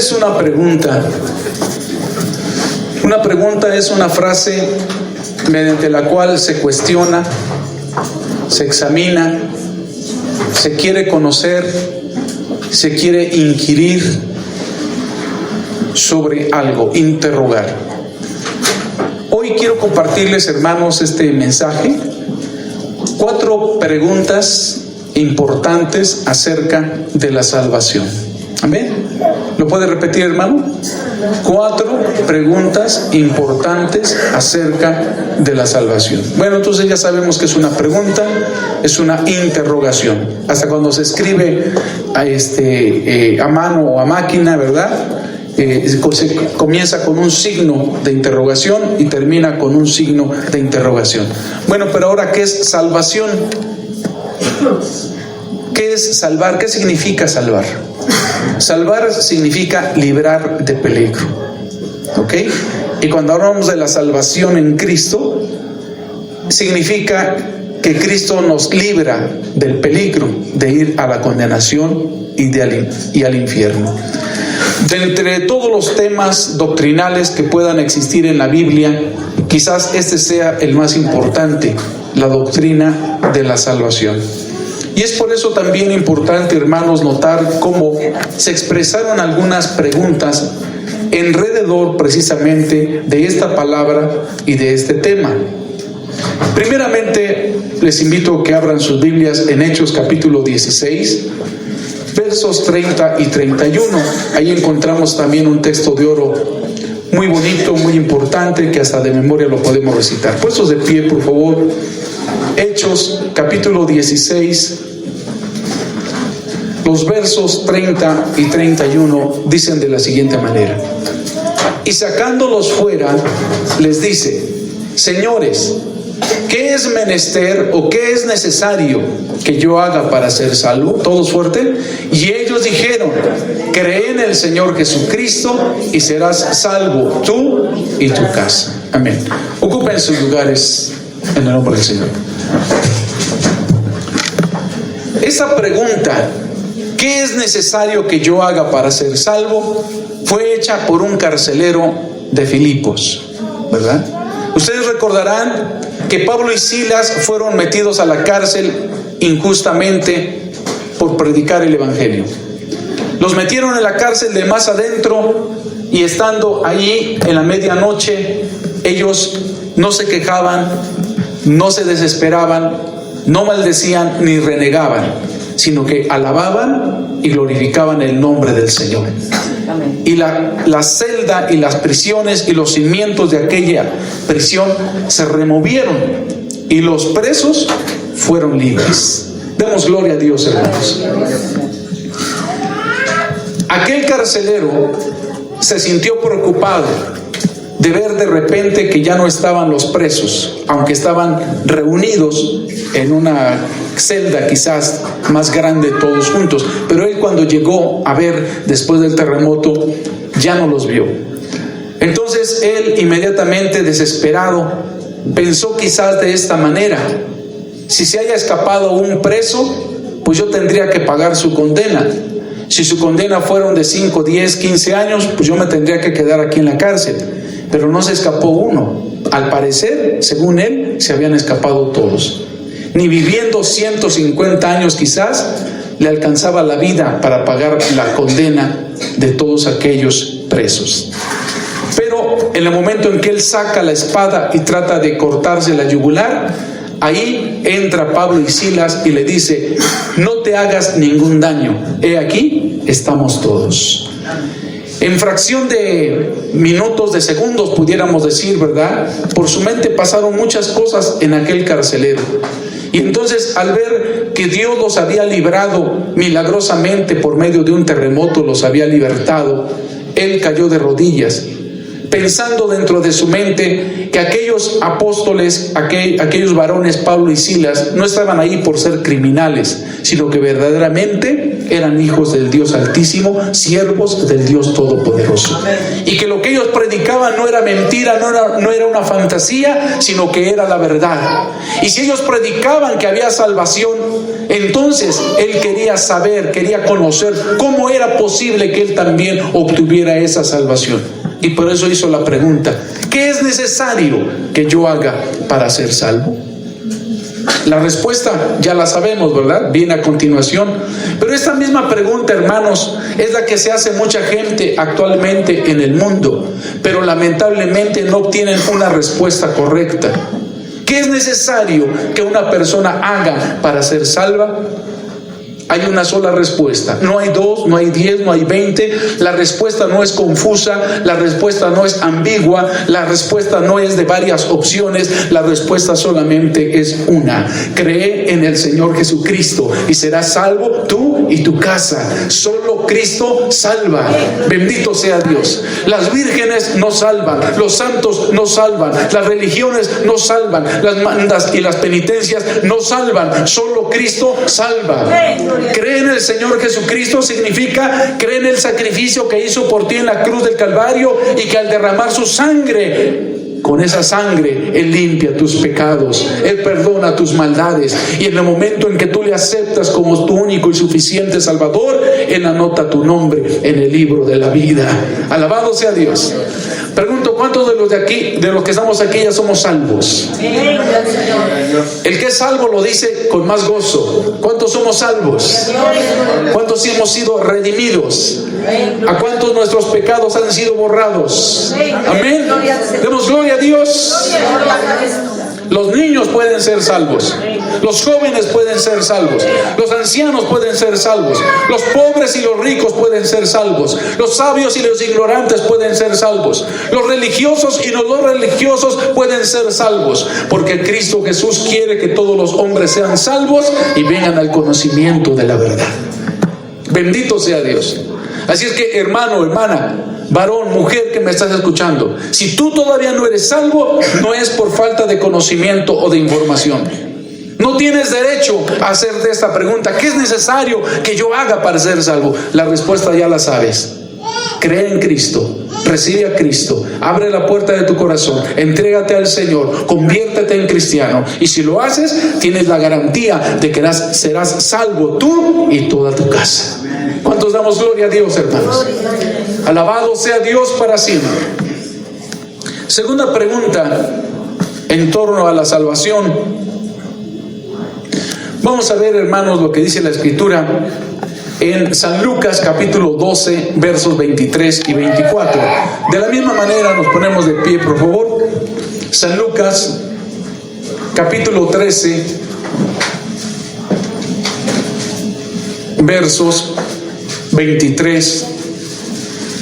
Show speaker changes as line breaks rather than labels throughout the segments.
es una pregunta? Una pregunta es una frase mediante la cual se cuestiona, se examina, se quiere conocer, se quiere inquirir sobre algo, interrogar. Hoy quiero compartirles, hermanos, este mensaje. 4 preguntas importantes acerca de la salvación. Amén. ¿Lo puede repetir, hermano? 4 preguntas importantes acerca de la salvación. Bueno, entonces ya sabemos que es una pregunta, es una interrogación. Hasta cuando se escribe a mano o a máquina, ¿verdad? Comienza con un signo de interrogación y termina con un signo de interrogación. Bueno, pero ahora, ¿qué es salvación? ¿Qué es salvar? ¿Qué significa salvar? Salvar significa librar de peligro. ¿Ok? Y cuando hablamos de la salvación en Cristo, significa que Cristo nos libra del peligro de ir a la condenación y al infierno. De entre todos los temas doctrinales que puedan existir en la Biblia, quizás este sea el más importante, la doctrina de la salvación. Y es por eso también importante, hermanos, notar cómo se expresaron algunas preguntas alrededor precisamente de esta palabra y de este tema. Primeramente, les invito a que abran sus Biblias en Hechos capítulo 16, versos 30 y 31. Ahí encontramos también un texto de oro muy bonito, muy importante, que hasta de memoria lo podemos recitar. Puestos de pie, por favor. Hechos capítulo 16, los versos 30 y 31 dicen de la siguiente manera: y sacándolos fuera, les dice: señores, ¿qué es menester o qué es necesario que yo haga para ser salvo? Todos fuerte. Y ellos dijeron: cree en el Señor Jesucristo y serás salvo tú y tu casa. Amén. Ocupen sus lugares en el nombre del Señor. Esa pregunta, ¿qué es necesario que yo haga para ser salvo?, fue hecha por un carcelero de Filipos, ¿verdad? Ustedes recordarán que Pablo y Silas fueron metidos a la cárcel injustamente por predicar el evangelio. Los metieron en la cárcel de más adentro, y estando allí en la medianoche, ellos no se quejaban, no se desesperaban, no maldecían ni renegaban, sino que alababan y glorificaban el nombre del Señor. Y la celda y las prisiones y los cimientos de aquella prisión se removieron y los presos fueron libres. Demos gloria a Dios, hermanos. Aquel carcelero se sintió preocupado de ver de repente que ya no estaban los presos, aunque estaban reunidos en una celda quizás más grande todos juntos, pero él, cuando llegó a ver después del terremoto, ya no los vio. Entonces él, inmediatamente desesperado, pensó quizás de esta manera: si se haya escapado un preso, pues yo tendría que pagar su condena. Si su condena fueron de 5, 10, 15 años, pues yo me tendría que quedar aquí en la cárcel. Pero no se escapó uno. Al parecer, según él, se habían escapado todos. Ni viviendo 150 años quizás le alcanzaba la vida para pagar la condena de todos aquellos presos. Pero en el momento en que él saca la espada y trata de cortarse la yugular, ahí entra Pablo y Silas y le dice: no te hagas ningún daño, he aquí estamos todos. En fracción de minutos, de segundos, pudiéramos decir, ¿verdad?, por su mente pasaron muchas cosas en aquel carcelero. Y entonces, al ver que Dios los había librado milagrosamente por medio de un terremoto, los había libertado, él cayó de rodillas, pensando dentro de su mente que aquellos apóstoles, aquellos varones, Pablo y Silas, no estaban ahí por ser criminales, sino que verdaderamente eran hijos del Dios Altísimo, siervos del Dios Todopoderoso. Y que lo que ellos predicaban no era mentira, no era una fantasía, sino que era la verdad. Y si ellos predicaban que había salvación, entonces él quería saber, quería conocer cómo era posible que él también obtuviera esa salvación. Y por eso hizo la pregunta: ¿qué es necesario que yo haga para ser salvo? La respuesta ya la sabemos, ¿verdad? Viene a continuación. Pero esta misma pregunta, hermanos, es la que se hace mucha gente actualmente en el mundo, pero lamentablemente no obtienen una respuesta correcta. ¿Qué es necesario que una persona haga para ser salva? Hay una sola respuesta. No hay 2, no hay 10, no hay 20. La respuesta no es confusa, la respuesta no es ambigua, la respuesta no es de varias opciones, la respuesta solamente es una. Cree en el Señor Jesucristo y serás salvo tú y tu casa. Solo Cristo salva. Bendito sea Dios. Las vírgenes no salvan, los santos no salvan, las religiones no salvan, las mandas y las penitencias no salvan. Solo Cristo salva. Cree en el Señor Jesucristo significa cree en el sacrificio que hizo por ti en la cruz del Calvario, y que al derramar su sangre, con esa sangre Él limpia tus pecados, Él perdona tus maldades, y en el momento en que tú le aceptas como tu único y suficiente Salvador, Él anota tu nombre en el libro de la vida. Alabado sea Dios. Pregunto, ¿cuántos de los de aquí, de los que estamos aquí, ya somos salvos? El que es salvo lo dice con más gozo. ¿Cuántos somos salvos? ¿Cuántos hemos sido redimidos? ¿A cuántos nuestros pecados han sido borrados? Amén. Demos gloria a Dios. Los niños pueden ser salvos, los jóvenes pueden ser salvos, los ancianos pueden ser salvos, los pobres y los ricos pueden ser salvos, los sabios y los ignorantes pueden ser salvos, los religiosos y los no religiosos pueden ser salvos, porque Cristo Jesús quiere que todos los hombres sean salvos y vengan al conocimiento de la verdad. Bendito sea Dios. Así es que, hermano, hermana, varón, mujer que me estás escuchando, si tú todavía no eres salvo, no es por falta de conocimiento o de información. No tienes derecho a hacerte esta pregunta: ¿qué es necesario que yo haga para ser salvo? La respuesta ya la sabes. Cree en Cristo, recibe a Cristo, abre la puerta de tu corazón, entrégate al Señor, conviértete en cristiano, y si lo haces, tienes la garantía de que serás salvo tú y toda tu casa. ¿Cuántos damos gloria a Dios, hermanos? Alabado sea Dios para siempre. Segunda pregunta en torno a la salvación. Vamos a ver, hermanos, lo que dice la Escritura en San Lucas capítulo 12 versos 23 y 24. De la misma manera nos ponemos de pie, por favor. San Lucas capítulo 13 versos 23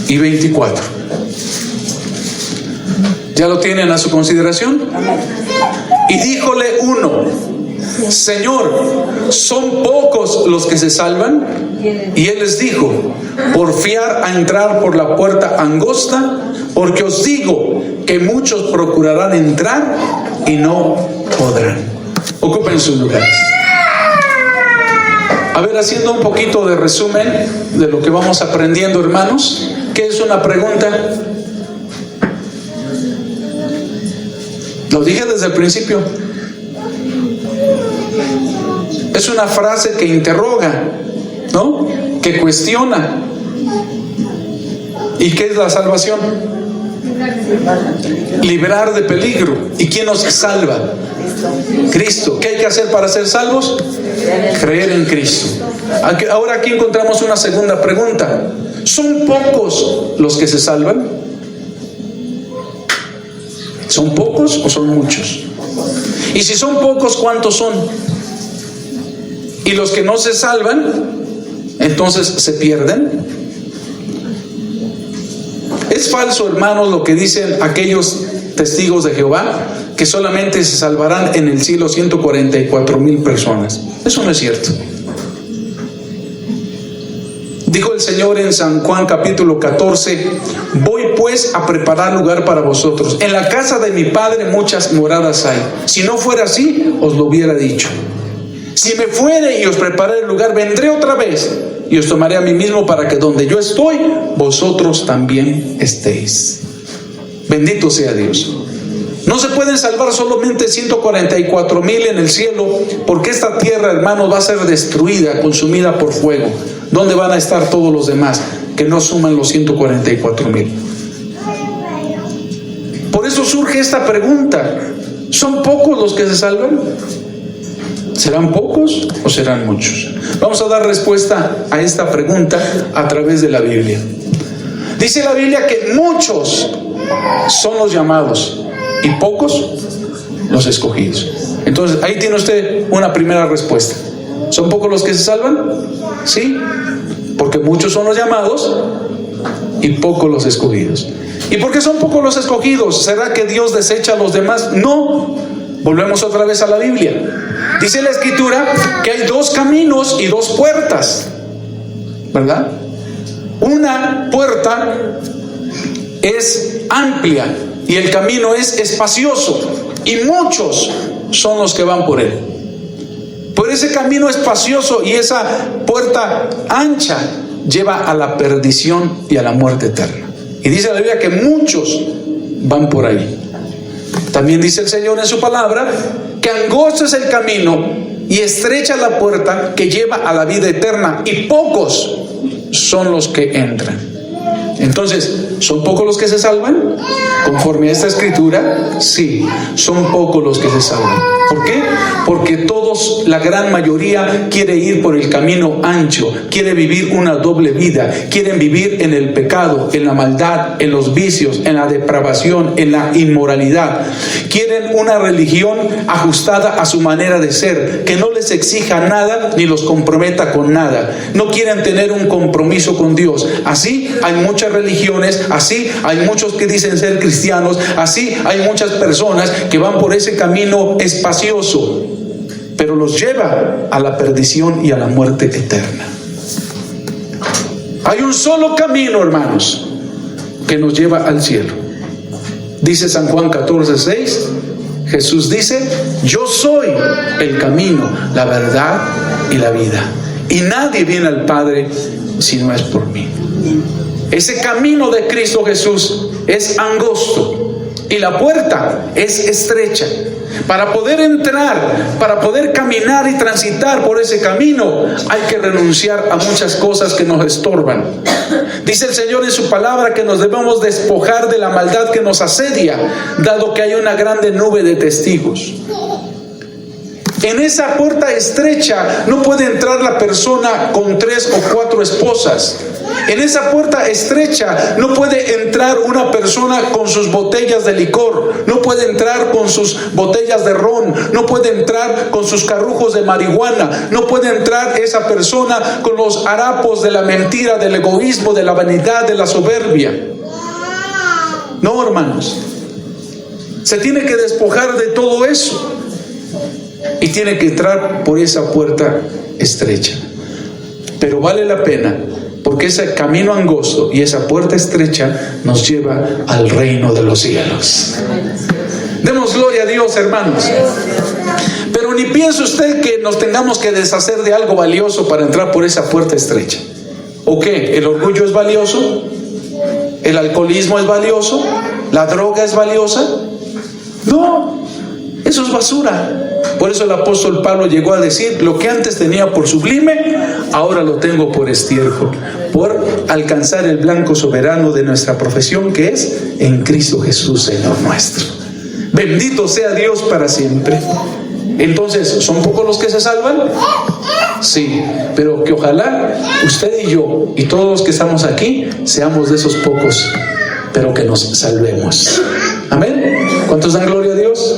y 24. ¿Ya lo tienen a su consideración? Y díjole uno: Señor, ¿son pocos los que se salvan? Y él les dijo: porfiar a entrar por la puerta angosta, porque os digo que muchos procurarán entrar y no podrán. Ocupen sus lugares. A ver, haciendo un poquito de resumen de lo que vamos aprendiendo, hermanos, ¿qué es una pregunta? Lo dije desde el principio. Es una frase que interroga, ¿no? Que cuestiona. ¿Y qué es la salvación? Librar de peligro. ¿Y quién nos salva? Cristo. ¿Qué hay que hacer para ser salvos? Creer en Cristo. Ahora aquí encontramos una segunda pregunta: ¿son pocos los que se salvan? ¿Son pocos o son muchos? Y si son pocos, ¿cuántos son? Y los que no se salvan, entonces se pierden. Es falso, hermanos, lo que dicen aquellos testigos de Jehová, que solamente se salvarán en el cielo 144,000 personas. Eso no es cierto. Dijo el Señor en San Juan capítulo 14: voy pues a preparar lugar para vosotros. En la casa de mi Padre muchas moradas hay. Si no fuera así, os lo hubiera dicho. Si me fuere y os preparare el lugar, vendré otra vez y os tomaré a mí mismo para que donde yo estoy, vosotros también estéis. Bendito sea Dios. No se pueden salvar solamente 144,000 en el cielo, porque esta tierra, hermanos, va a ser destruida, consumida por fuego. ¿Dónde van a estar todos los demás que no suman los 144,000? Por eso surge esta pregunta: ¿son pocos los que se salvan? ¿Serán pocos o serán muchos? Vamos a dar respuesta a esta pregunta a través de la Biblia. Dice la Biblia que muchos son los llamados y pocos los escogidos. Entonces ahí tiene usted una primera respuesta. ¿Son pocos los que se salvan? Sí, porque muchos son los llamados y pocos los escogidos. ¿Y por qué son pocos los escogidos? ¿Será que Dios desecha a los demás? No. Volvemos otra vez a la Biblia. Dice la Escritura que hay 2 caminos y 2 puertas, ¿verdad? Una puerta es amplia y el camino es espacioso, y muchos son los que van por él. Por ese camino espacioso y esa puerta ancha lleva a la perdición y a la muerte eterna. Y dice la Biblia que muchos van por ahí. También dice el Señor en su palabra que angosto es el camino y estrecha la puerta que lleva a la vida eterna, y pocos son los que entran. Entonces, ¿son pocos los que se salvan? Conforme a esta escritura, sí, son pocos los que se salvan. ¿Por qué? Porque todos, la gran mayoría, quiere ir por el camino ancho, quiere vivir una doble vida, quieren vivir en el pecado, en la maldad, en los vicios, en la depravación, en la inmoralidad. Quieren una religión ajustada a su manera de ser, que no les exija nada ni los comprometa con nada. No quieren tener un compromiso con Dios. Así hay muchas religiones, así hay muchos que dicen ser cristianos, así hay muchas personas que van por ese camino espacioso, pero los lleva a la perdición y a la muerte eterna. Hay un solo camino, hermanos, que nos lleva al cielo. Dice San Juan 14:6, Jesús dice: yo soy el camino, la verdad y la vida, y nadie viene al Padre si no es por mí. Ese camino de Cristo Jesús es angosto y la puerta es estrecha. Para poder entrar, para poder caminar y transitar por ese camino, hay que renunciar a muchas cosas que nos estorban. Dice el Señor en su palabra que nos debemos despojar de la maldad que nos asedia, dado que hay una grande nube de testigos. En esa puerta estrecha no puede entrar la persona con 3 o 4 esposas. En esa puerta estrecha no puede entrar una persona con sus botellas de licor, no puede entrar con sus botellas de ron, no puede entrar con sus carrujos de marihuana, no puede entrar esa persona con los harapos de la mentira, del egoísmo, de la vanidad, de la soberbia. No, hermanos, se tiene que despojar de todo eso y tiene que entrar por esa puerta estrecha. Pero vale la pena, porque ese camino angosto y esa puerta estrecha nos lleva al reino de los cielos. Demos gloria a Dios, hermanos. Pero ni piense usted que nos tengamos que deshacer de algo valioso para entrar por esa puerta estrecha. ¿O qué? ¿El orgullo es valioso? ¿El alcoholismo es valioso? ¿La droga es valiosa? No, eso es basura. Por eso el apóstol Pablo llegó a decir: lo que antes tenía por sublime, ahora lo tengo por estiércol, por alcanzar el blanco soberano de nuestra profesión, que es en Cristo Jesús, Señor nuestro. Bendito sea Dios para siempre. Entonces, ¿son pocos los que se salvan? Sí, pero que ojalá usted y yo y todos los que estamos aquí seamos de esos pocos, pero que nos salvemos. Amén. ¿Cuántos dan gloria a Dios?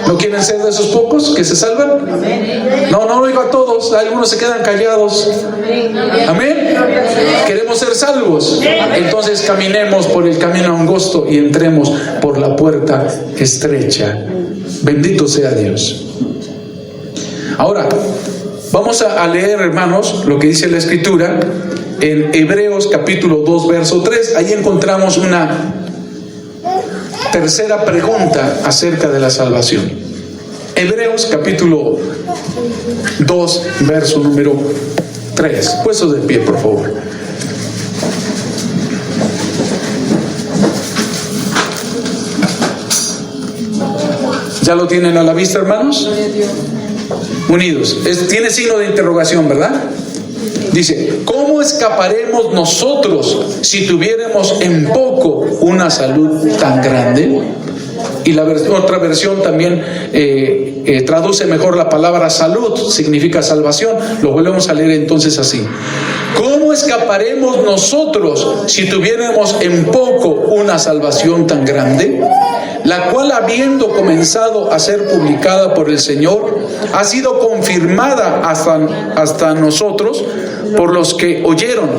¿No quieren ser de esos pocos que se salvan? No lo digo a todos, algunos se quedan callados. Amén. Queremos ser salvos. Entonces caminemos por el camino angosto y entremos por la puerta estrecha. Bendito sea Dios. Ahora, vamos a leer, hermanos, lo que dice la Escritura en Hebreos capítulo 2, verso 3. Ahí encontramos una tercera pregunta acerca de la salvación. Hebreos capítulo 2, verso número 3. Puestos de pie, por favor. ¿Ya lo tienen a la vista, hermanos? Unidos. Tiene signo de interrogación, ¿verdad? Dice, ¿cómo escaparemos nosotros si tuviéramos en poco una salud tan grande? Y la otra versión también traduce mejor la palabra salud, significa salvación. Lo volvemos a leer entonces así. ¿Cómo escaparemos nosotros si tuviéramos en poco una salvación tan grande? La cual, habiendo comenzado a ser publicada por el Señor, ha sido confirmada hasta nosotros por los que oyeron,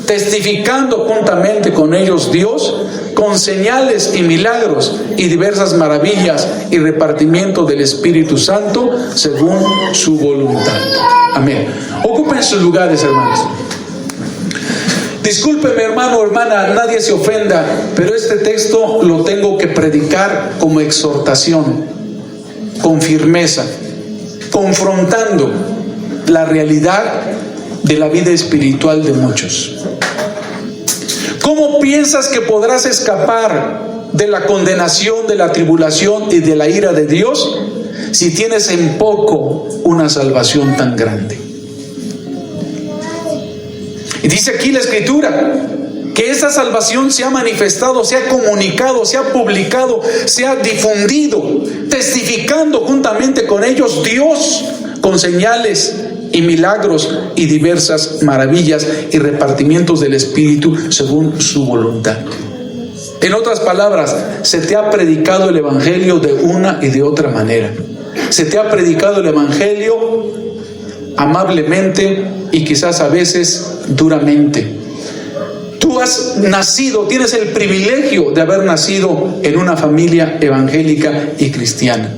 testificando juntamente con ellos Dios, con señales y milagros y diversas maravillas y repartimiento del Espíritu Santo según su voluntad. Amén. Ocupen sus lugares, hermanos. Discúlpeme, hermano o hermana, nadie se ofenda, pero este texto lo tengo que predicar como exhortación, con firmeza, confrontando la realidad de la vida espiritual de muchos. ¿Cómo piensas que podrás escapar de la condenación, de la tribulación y de la ira de Dios si tienes en poco una salvación tan grande? Y dice aquí la Escritura que esa salvación se ha manifestado, se ha comunicado, se ha publicado, se ha difundido, testificando juntamente con ellos Dios, con señales y milagros y diversas maravillas y repartimientos del Espíritu según su voluntad. En otras palabras, se te ha predicado el Evangelio de una y de otra manera. Se te ha predicado el Evangelio amablemente y quizás a veces duramente. Tú has nacido, tienes el privilegio de haber nacido en una familia evangélica y cristiana.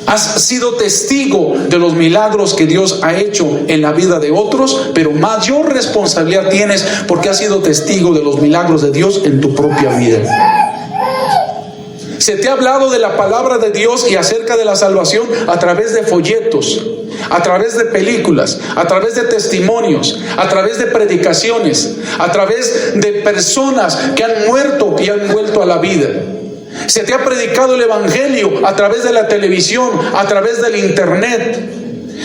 Has sido testigo de los milagros que Dios ha hecho en la vida de otros, pero mayor responsabilidad tienes porque has sido testigo de los milagros de Dios en tu propia vida. Se te ha hablado de la palabra de Dios y acerca de la salvación a través de folletos, a través de películas, a través de testimonios, a través de predicaciones, a través de personas que han muerto y han vuelto a la vida. Se te ha predicado el Evangelio a través de la televisión, a través del internet.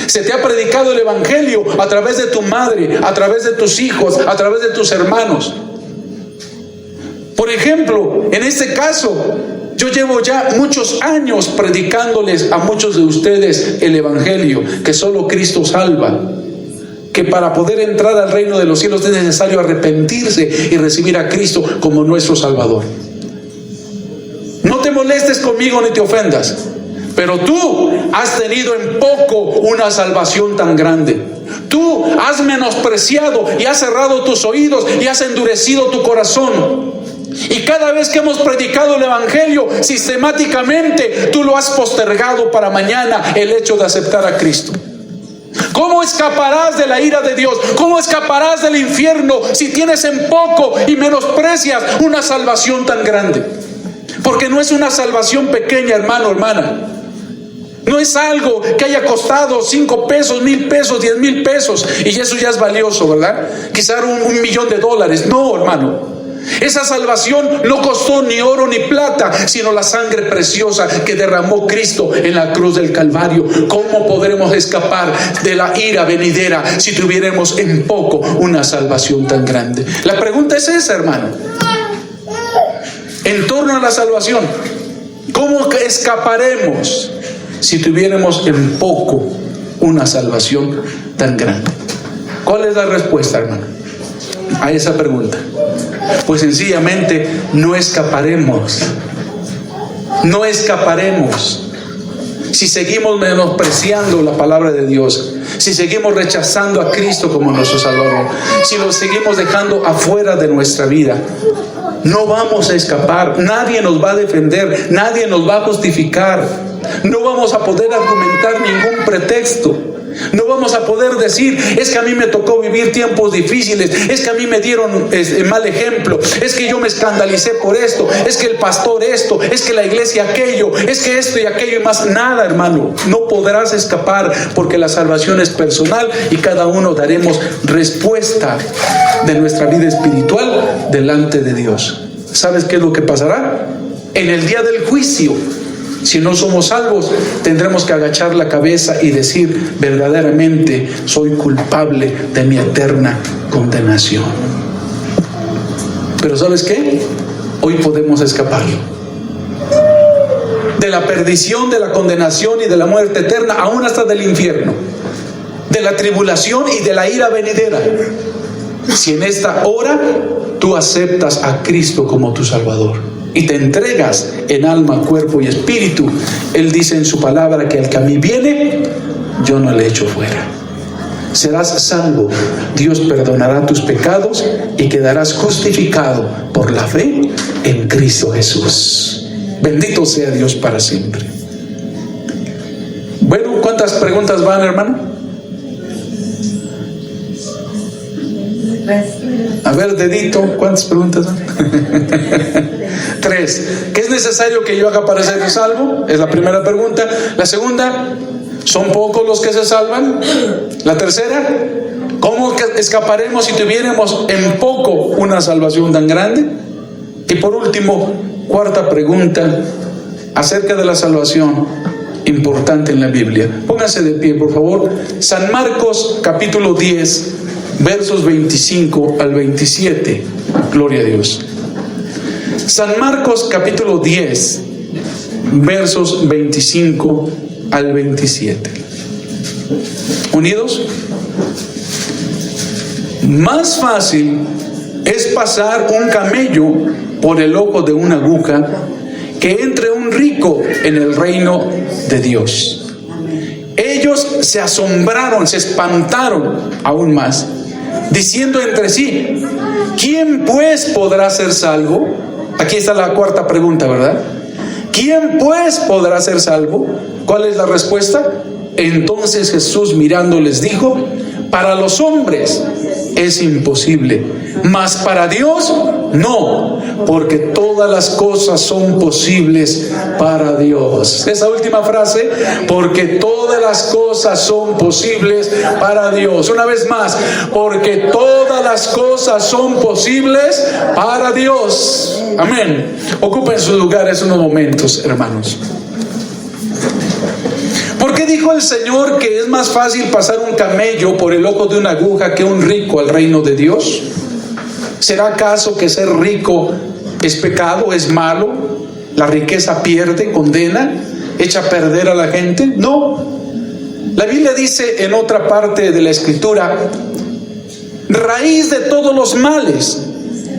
Se te ha predicado el Evangelio a través de tu madre, a través de tus hijos, a través de tus hermanos. Por ejemplo, en este caso, yo llevo ya muchos años predicándoles a muchos de ustedes el Evangelio, que solo Cristo salva, que para poder entrar al reino de los cielos es necesario arrepentirse y recibir a Cristo como nuestro Salvador. No te molestes conmigo ni te ofendas, pero tú has tenido en poco una salvación tan grande. Tú has menospreciado y has cerrado tus oídos y has endurecido tu corazón. Y cada vez que hemos predicado el Evangelio, sistemáticamente tú lo has postergado para mañana, el hecho de aceptar a Cristo. ¿Cómo escaparás de la ira de Dios? ¿Cómo escaparás del infierno si tienes en poco y menosprecias una salvación tan grande? Porque no es una salvación pequeña, hermano, hermana. No es algo que haya costado 5 pesos, 1,000 pesos, 10,000 pesos y eso ya es valioso, ¿verdad? Quizá $1,000,000. No, hermano. Esa salvación no costó ni oro ni plata, sino la sangre preciosa que derramó Cristo en la cruz del Calvario. ¿Cómo podremos escapar de la ira venidera si tuviéramos en poco una salvación tan grande? La pregunta es esa, hermano. En torno a la salvación, ¿cómo escaparemos si tuviéramos en poco una salvación tan grande? ¿Cuál es la respuesta, hermano, a esa pregunta? Pues sencillamente no escaparemos. No escaparemos si seguimos menospreciando la palabra de Dios, si seguimos rechazando a Cristo como nuestro Salvador, si lo seguimos dejando afuera de nuestra vida. No vamos a escapar. Nadie nos va a defender, nadie nos va a justificar. No vamos a poder argumentar ningún pretexto. No vamos a poder decir, es que a mí me tocó vivir tiempos difíciles, es que a mí me dieron mal ejemplo, es que yo me escandalicé por esto, es que el pastor esto, es que la iglesia aquello, es que esto y aquello y más. Nada, hermano, no podrás escapar, porque la salvación es personal y cada uno daremos respuesta de nuestra vida espiritual delante de Dios. ¿Sabes qué es lo que pasará? En el día del juicio, si no somos salvos, tendremos que agachar la cabeza y decir, verdaderamente soy culpable de mi eterna condenación. Pero ¿sabes qué? Hoy podemos escapar de la perdición, de la condenación y de la muerte eterna, aún hasta del infierno, de la tribulación y de la ira venidera. Si en esta hora tú aceptas a Cristo como tu Salvador y te entregas en alma, cuerpo y espíritu, Él dice en su palabra que al que a mí viene, yo no le echo fuera. Serás salvo, Dios perdonará tus pecados y quedarás justificado por la fe en Cristo Jesús. Bendito sea Dios para siempre. Bueno, ¿cuántas preguntas van, hermano? A ver, dedito, ¿cuántas preguntas van? 3. ¿Qué es necesario que yo haga para ser salvo? Es la primera pregunta. La segunda, ¿son pocos los que se salvan? La tercera, ¿cómo escaparemos si tuviéramos en poco una salvación tan grande? Y por último, cuarta pregunta, acerca de la salvación importante en la Biblia. Póngase de pie, por favor. San Marcos, capítulo 10, versos 25 al 27. Gloria a Dios. San Marcos capítulo 10, versos 25 al 27. ¿Unidos? Más fácil es pasar un camello por el ojo de una aguja que entre un rico en el reino de Dios. Ellos se asombraron, se espantaron aún más, diciendo entre sí, ¿quién pues podrá ser salvo? Aquí está la cuarta pregunta, ¿verdad? ¿Quién pues podrá ser salvo? ¿Cuál es la respuesta? Entonces Jesús mirándoles dijo, para los hombres es imposible, mas para Dios no, porque todas las cosas son posibles para Dios. Esa última frase, porque todas las cosas son posibles para Dios. Una vez más, porque todas las cosas son posibles para Dios. Amén. Ocupen sus lugares unos momentos, hermanos. ¿Por qué dijo el Señor que es más fácil pasar un camello por el ojo de una aguja que un rico al reino de Dios? ¿Será acaso que ser rico es pecado, es malo? ¿La riqueza pierde, condena, echa a perder a la gente? No. La Biblia dice en otra parte de la Escritura, raíz de todos los males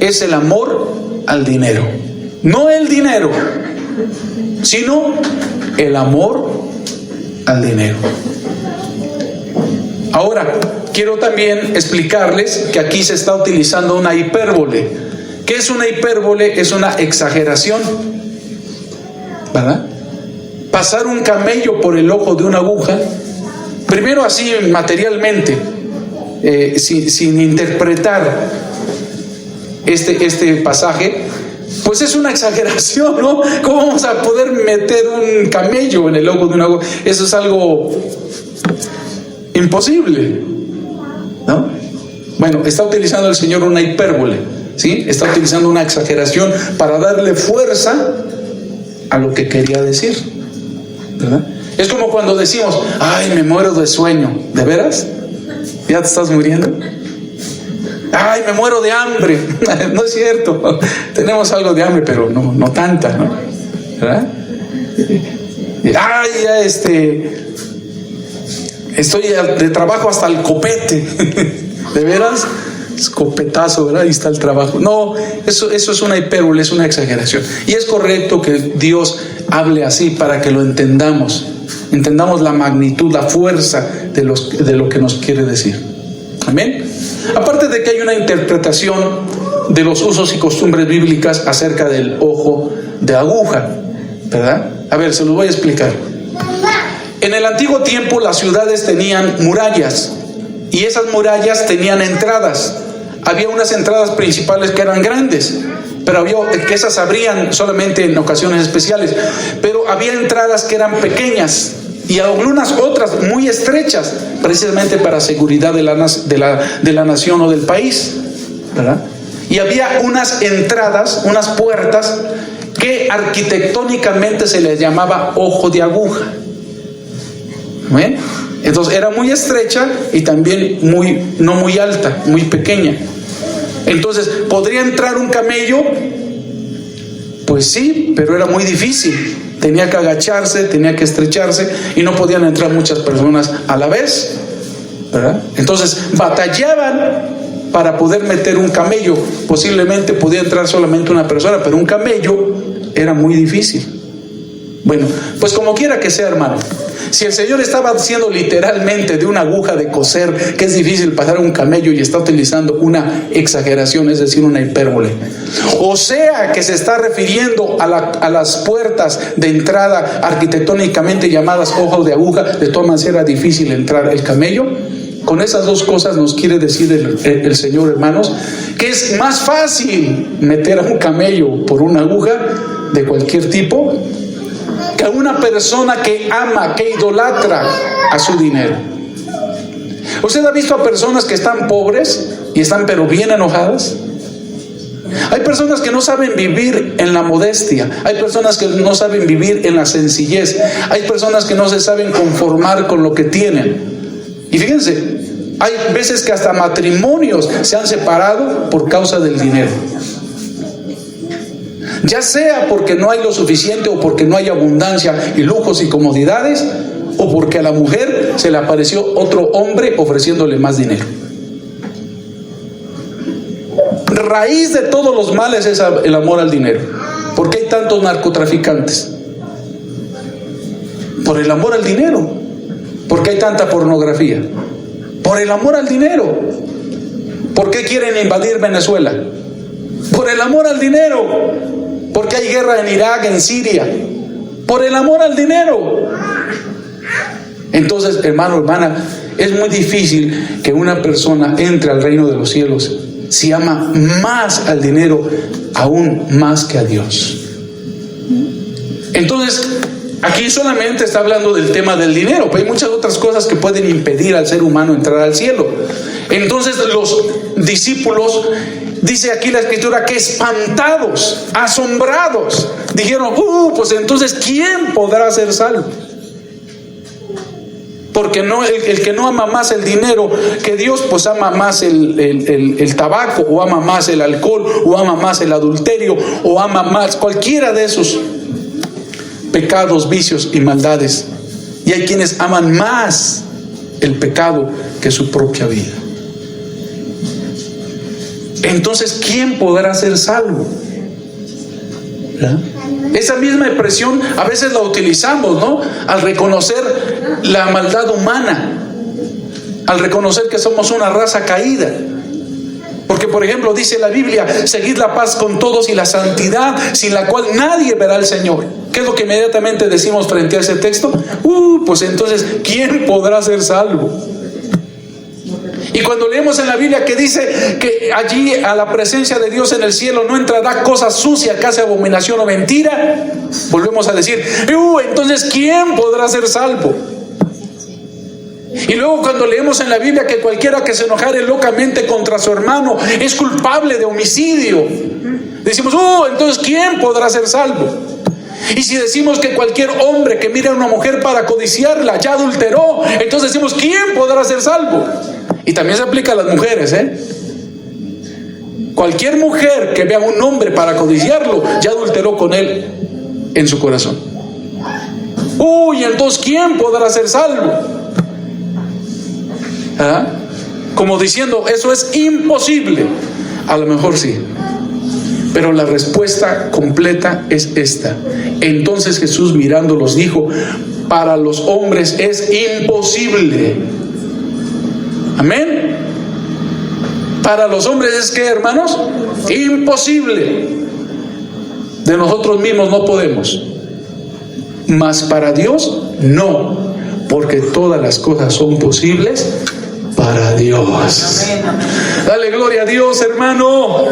es el amor al dinero. No el dinero, sino el amor al dinero. Ahora, quiero también explicarles que aquí se está utilizando una hipérbole. ¿Qué es una hipérbole? Es una exageración, ¿verdad? Pasar un camello por el ojo de una aguja, primero así materialmente, sin interpretar este pasaje, pues es una exageración, ¿no? ¿Cómo vamos a poder meter un camello en el ojo de una aguja? Eso es algo imposible, ¿no? Bueno, está utilizando el Señor una hipérbole, ¿sí? Está utilizando una exageración para darle fuerza a lo que quería decir, ¿verdad? Es como cuando decimos, ay, me muero de sueño. ¿De veras? ¿Ya te estás muriendo? Ay, me muero de hambre. No es cierto. Tenemos algo de hambre, pero no tanta, ¿no? ¿Verdad? Ay, ya estoy de trabajo hasta el copete. ¿De veras? Escopetazo, ¿verdad? Ahí está el trabajo. No, eso es una hipérbole, es una exageración. Y es correcto que Dios hable así para que lo entendamos. Entendamos la magnitud, la fuerza de lo que nos quiere decir. Amén. Aparte de que hay una interpretación de los usos y costumbres bíblicas acerca del ojo de aguja, ¿verdad? A ver, se los voy a explicar. En el antiguo tiempo las ciudades tenían murallas y esas murallas tenían entradas. Había unas entradas principales que eran grandes, pero había que esas abrían solamente en ocasiones especiales. Pero había entradas que eran pequeñas y algunas otras muy estrechas, precisamente para seguridad de la nación o del país, ¿verdad? Y había unas entradas, unas puertas que arquitectónicamente se les llamaba ojo de aguja. ¿Ven? Entonces era muy estrecha y también no muy alta, muy pequeña. Entonces, ¿podría entrar un camello? Pues sí, pero era muy difícil. Tenía que agacharse, tenía que estrecharse y no podían entrar muchas personas a la vez, ¿verdad? Entonces batallaban para poder meter un camello. Posiblemente podía entrar solamente una persona, pero un camello era muy difícil. Bueno, pues como quiera que sea, hermano, si el Señor estaba haciendo literalmente de una aguja de coser, que es difícil pasar un camello, y está utilizando una exageración, es decir, una hipérbole, o sea que se está refiriendo a las puertas de entrada arquitectónicamente llamadas ojo de aguja, de todas maneras era difícil entrar el camello. Con esas dos cosas nos quiere decir el Señor, hermanos, que es más fácil meter a un camello por una aguja de cualquier tipo que a una persona que ama, que idolatra a su dinero. ¿Usted ha visto a personas que están pobres y están pero bien enojadas? Hay personas que no saben vivir en la modestia, hay personas que no saben vivir en la sencillez, hay personas que no se saben conformar con lo que tienen. Y fíjense, hay veces que hasta matrimonios se han separado por causa del dinero. Ya sea porque no hay lo suficiente, o porque no hay abundancia y lujos y comodidades, o porque a la mujer se le apareció otro hombre ofreciéndole más dinero. Raíz de todos los males es el amor al dinero. ¿Por qué hay tantos narcotraficantes? Por el amor al dinero. ¿Por qué hay tanta pornografía? Por el amor al dinero. ¿Por qué quieren invadir Venezuela? Por el amor al dinero. ¿Por qué hay guerra en Irak, en Siria? Por el amor al dinero. Entonces, hermano, hermana, es muy difícil que una persona entre al reino de los cielos si ama más al dinero, aún más que a Dios. Entonces, aquí solamente está hablando del tema del dinero, pero hay muchas otras cosas que pueden impedir al ser humano entrar al cielo. Entonces los discípulos, dice aquí la escritura, que espantados, asombrados, dijeron, pues entonces ¿quién podrá ser salvo? Porque no, el que no ama más el dinero que Dios, pues ama más el tabaco, o ama más el alcohol, o ama más el adulterio, o ama más cualquiera de esos pecados, vicios y maldades. Y hay quienes aman más el pecado que su propia vida. Entonces, ¿quién podrá ser salvo? ¿Verdad? Esa misma expresión a veces la utilizamos, ¿no? Al reconocer la maldad humana, al reconocer que somos una raza caída. Porque, por ejemplo, dice la Biblia, seguid la paz con todos y la santidad, sin la cual nadie verá al Señor. ¿Qué es lo que inmediatamente decimos frente a ese texto? Pues entonces, ¿quién podrá ser salvo? Y cuando leemos en la Biblia que dice que allí a la presencia de Dios en el cielo no entrará cosa sucia, que hace abominación o mentira, volvemos a decir, entonces ¿quién podrá ser salvo? Y luego cuando leemos en la Biblia que cualquiera que se enojare locamente contra su hermano es culpable de homicidio, decimos, entonces ¿quién podrá ser salvo? Y si decimos que cualquier hombre que mire a una mujer para codiciarla ya adulteró, entonces decimos, ¿quién podrá ser salvo? Y también se aplica a las mujeres, Cualquier mujer que vea a un hombre para codiciarlo, ya adulteró con él en su corazón. Entonces ¿quién podrá ser salvo? Como diciendo, eso es imposible. A lo mejor sí, pero la respuesta completa es esta. Entonces Jesús mirándolos dijo, para los hombres es imposible. Amén. Para los hombres es que, hermanos, imposible. De nosotros mismos no podemos, mas para Dios no, porque todas las cosas son posibles para Dios. Dale gloria a Dios, hermano.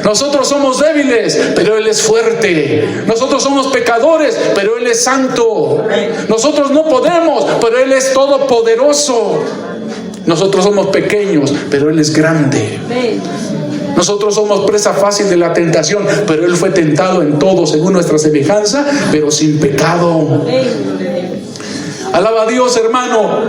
Nosotros somos débiles, pero Él es fuerte. Nosotros somos pecadores, pero Él es santo. Nosotros no podemos, pero Él es todopoderoso. Nosotros somos pequeños, pero Él es grande. Nosotros somos presa fácil de la tentación, pero Él fue tentado en todo según nuestra semejanza, pero sin pecado. Alaba a Dios, hermano.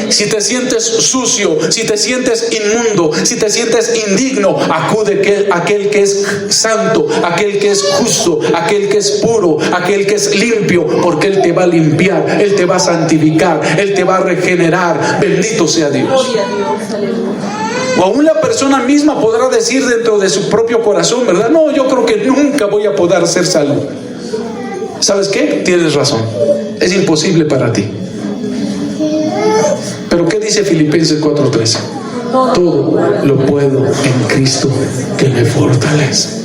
Si te sientes sucio, si te sientes inmundo, si te sientes indigno, acude a aquel que es santo, aquel que es justo, aquel que es puro, aquel que es limpio, porque Él te va a limpiar, Él te va a santificar, Él te va a regenerar. Bendito sea Dios. O aún la persona misma podrá decir dentro de su propio corazón, ¿verdad? No, yo creo que nunca voy a poder ser salvo. ¿Sabes qué? Tienes razón. Es imposible para ti. Pero ¿qué dice Filipenses 4:13? Todo lo puedo en Cristo que me fortalece.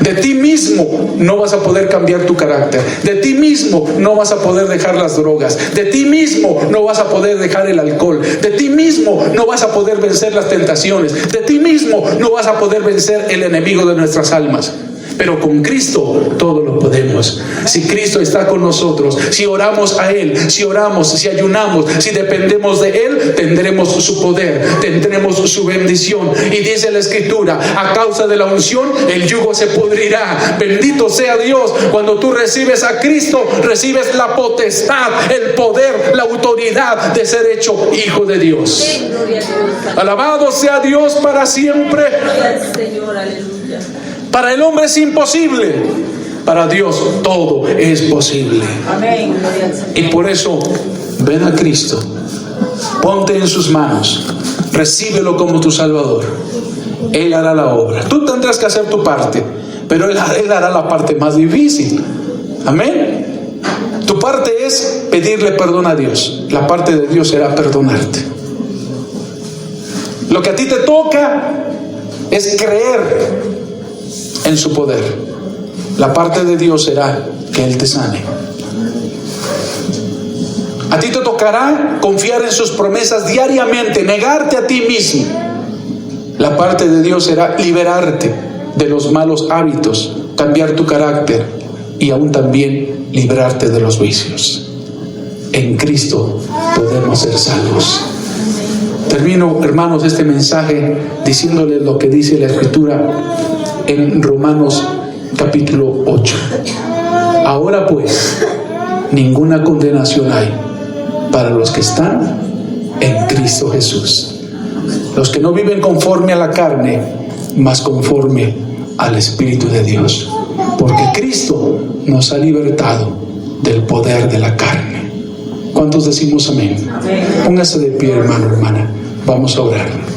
De ti mismo no vas a poder cambiar tu carácter. De ti mismo no vas a poder dejar las drogas. De ti mismo no vas a poder dejar el alcohol. De ti mismo no vas a poder vencer las tentaciones. De ti mismo no vas a poder vencer el enemigo de nuestras almas. Pero con Cristo todo lo podemos. Si Cristo está con nosotros, si oramos a Él, si oramos, si ayunamos, si dependemos de Él, tendremos su poder, tendremos su bendición. Y dice la Escritura, a causa de la unción, el yugo se pudrirá. Bendito sea Dios. Cuando tú recibes a Cristo, recibes la potestad, el poder, la autoridad de ser hecho hijo de Dios. Alabado sea Dios para siempre. Para el hombre es imposible, para Dios todo es posible. Amén. Y por eso, ven a Cristo, ponte en sus manos, recíbelo como tu Salvador. Él hará la obra. Tú tendrás que hacer tu parte, pero Él hará la parte más difícil. Amén. Tu parte es pedirle perdón a Dios. La parte de Dios será perdonarte. Lo que a ti te toca es creer en su poder. La parte de Dios será que Él te sane. A ti te tocará confiar en sus promesas diariamente, negarte a ti mismo. La parte de Dios será liberarte de los malos hábitos, cambiar tu carácter y aún también librarte de los vicios. En Cristo podemos ser salvos. Termino, hermanos, este mensaje diciéndoles lo que dice la Escritura en Romanos capítulo 8. Ahora pues, ninguna condenación hay para los que están en Cristo Jesús. Los que no viven conforme a la carne, mas conforme al Espíritu de Dios. Porque Cristo nos ha libertado del poder de la carne. ¿Cuántos decimos amén? Póngase de pie, hermano, hermana. Vamos a orar.